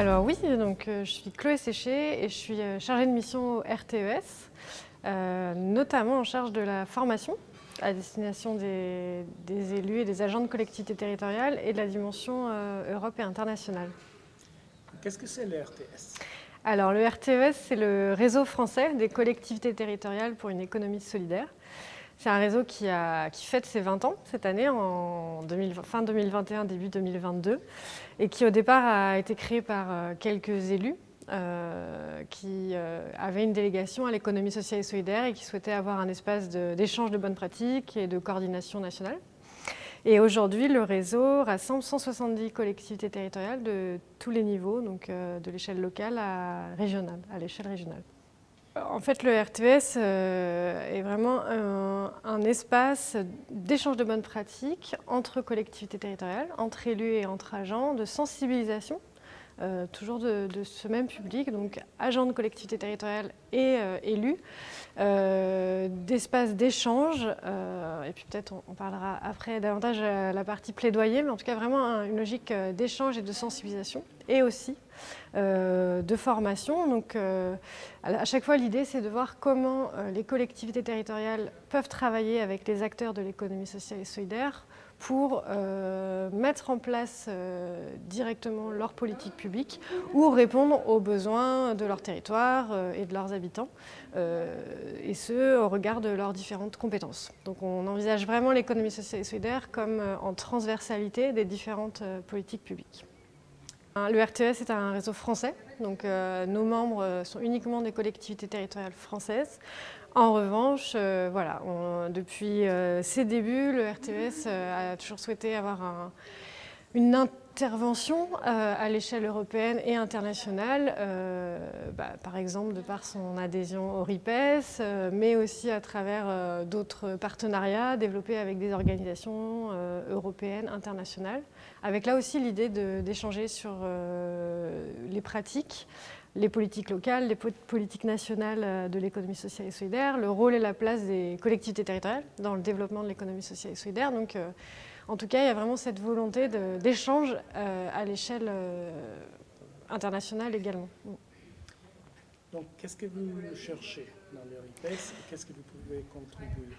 Alors oui, donc, je suis Chloé Séché et je suis chargée de mission au RTES, notamment en charge de la formation à destination des élus et des agents de collectivités territoriales et de la dimension Europe et internationale. Qu'est-ce que c'est le RTS? Alors le RTES, c'est le réseau français des collectivités territoriales pour une économie solidaire. C'est un réseau qui fête ses 20 ans cette année, fin 2021, début 2022, et qui au départ a été créé par quelques élus qui avaient une délégation à l'économie sociale et solidaire et qui souhaitaient avoir un espace d'échange de bonnes pratiques et de coordination nationale. Et aujourd'hui, le réseau rassemble 170 collectivités territoriales de tous les niveaux, donc de l'échelle locale à l'échelle régionale. En fait, le RTES est vraiment un espace d'échange de bonnes pratiques entre collectivités territoriales, entre élus et entre agents, de sensibilisation, toujours de ce même public, donc agents de collectivités territoriales et élus, d'espaces d'échange, et puis peut-être on parlera après davantage de la partie plaidoyer, mais en tout cas vraiment une logique d'échange et de sensibilisation, et aussi de formation. Donc à chaque fois, l'idée, c'est de voir comment les collectivités territoriales peuvent travailler avec les acteurs de l'économie sociale et solidaire pour mettre en place directement leur politique publique ou répondre aux besoins de leur territoire et de leurs habitants, et ce, au regard de leurs différentes compétences. Donc on envisage vraiment l'économie sociale et solidaire comme en transversalité des différentes politiques publiques. Le RTES est un réseau français, donc nos membres sont uniquement des collectivités territoriales françaises. En revanche, depuis ses débuts, le RTES a toujours souhaité avoir une intervention à l'échelle européenne et internationale, par exemple de par son adhésion au RIPES, mais aussi à travers d'autres partenariats développés avec des organisations européennes, internationales, avec là aussi l'idée d'échanger sur les pratiques, les politiques locales, les politiques nationales de l'économie sociale et solidaire, le rôle et la place des collectivités territoriales dans le développement de l'économie sociale et solidaire. Donc, en tout cas, il y a vraiment cette volonté d'échange à l'échelle internationale également. Donc, qu'est-ce que vous cherchez dans le RIPES et qu'est-ce que vous pouvez contribuer?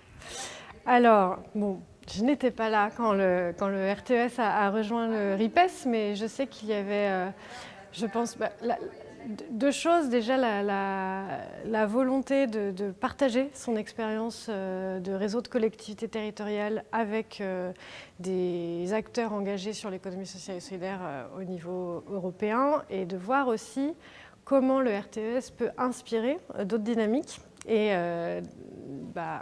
Alors, bon, je n'étais pas là quand le RTES a rejoint le RIPES, mais je sais qu'il y avait, je pense, deux choses. Déjà, la volonté de partager son expérience de réseau de collectivités territoriales avec des acteurs engagés sur l'économie sociale et solidaire au niveau européen, et de voir aussi comment le RTES peut inspirer d'autres dynamiques et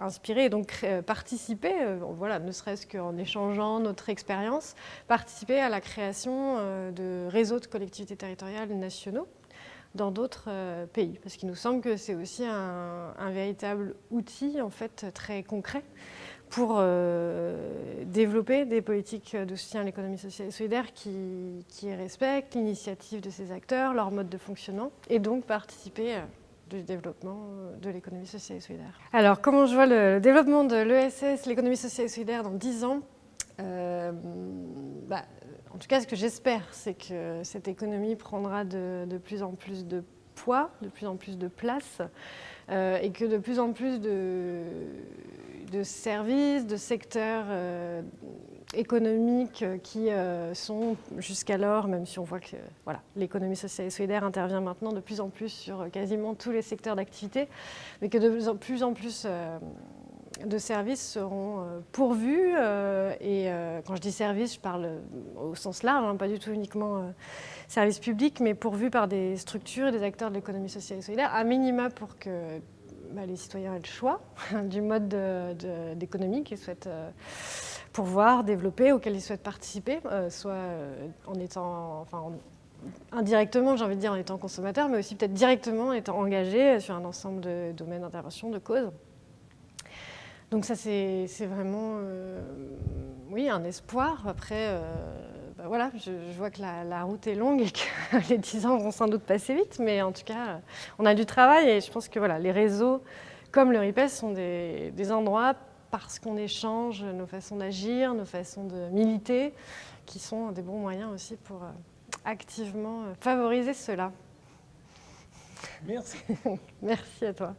inspirer et donc participer, ne serait-ce qu'en échangeant notre expérience, participer à la création de réseaux de collectivités territoriales nationaux dans d'autres pays. Parce qu'il nous semble que c'est aussi un véritable outil en fait, très concret pour développer des politiques de soutien à l'économie sociale et solidaire qui respectent l'initiative de ces acteurs, leur mode de fonctionnement, et donc participer du développement de l'économie sociale et solidaire. Alors, comment je vois le développement de l'ESS, l'économie sociale et solidaire, dans 10 ans ? En tout cas, ce que j'espère, c'est que cette économie prendra de plus en plus de poids, de plus en plus de place, et que de plus en plus de services, de secteurs économiques qui sont jusqu'alors, même si on voit que l'économie sociale et solidaire intervient maintenant de plus en plus sur quasiment tous les secteurs d'activité, mais que de plus en plus de services seront pourvus. Et quand je dis services, je parle au sens large, pas du tout uniquement services publics, mais pourvus par des structures et des acteurs de l'économie sociale et solidaire, à minima pour que les citoyens aient le choix du mode d'économie qu'ils souhaitent pourvoir, développer, auquel ils souhaitent participer, soit en étant, indirectement, j'ai envie de dire, en étant consommateur, mais aussi peut-être directement en étant engagé sur un ensemble de domaines d'intervention, de causes. Donc ça, c'est vraiment, un espoir. Après, je vois que la route est longue et que les 10 ans vont sans doute passer vite, mais en tout cas, on a du travail, et je pense que les réseaux comme le RIPES sont des endroits, parce qu'on échange nos façons d'agir, nos façons de militer, qui sont des bons moyens aussi pour activement favoriser cela. Merci. Merci à toi.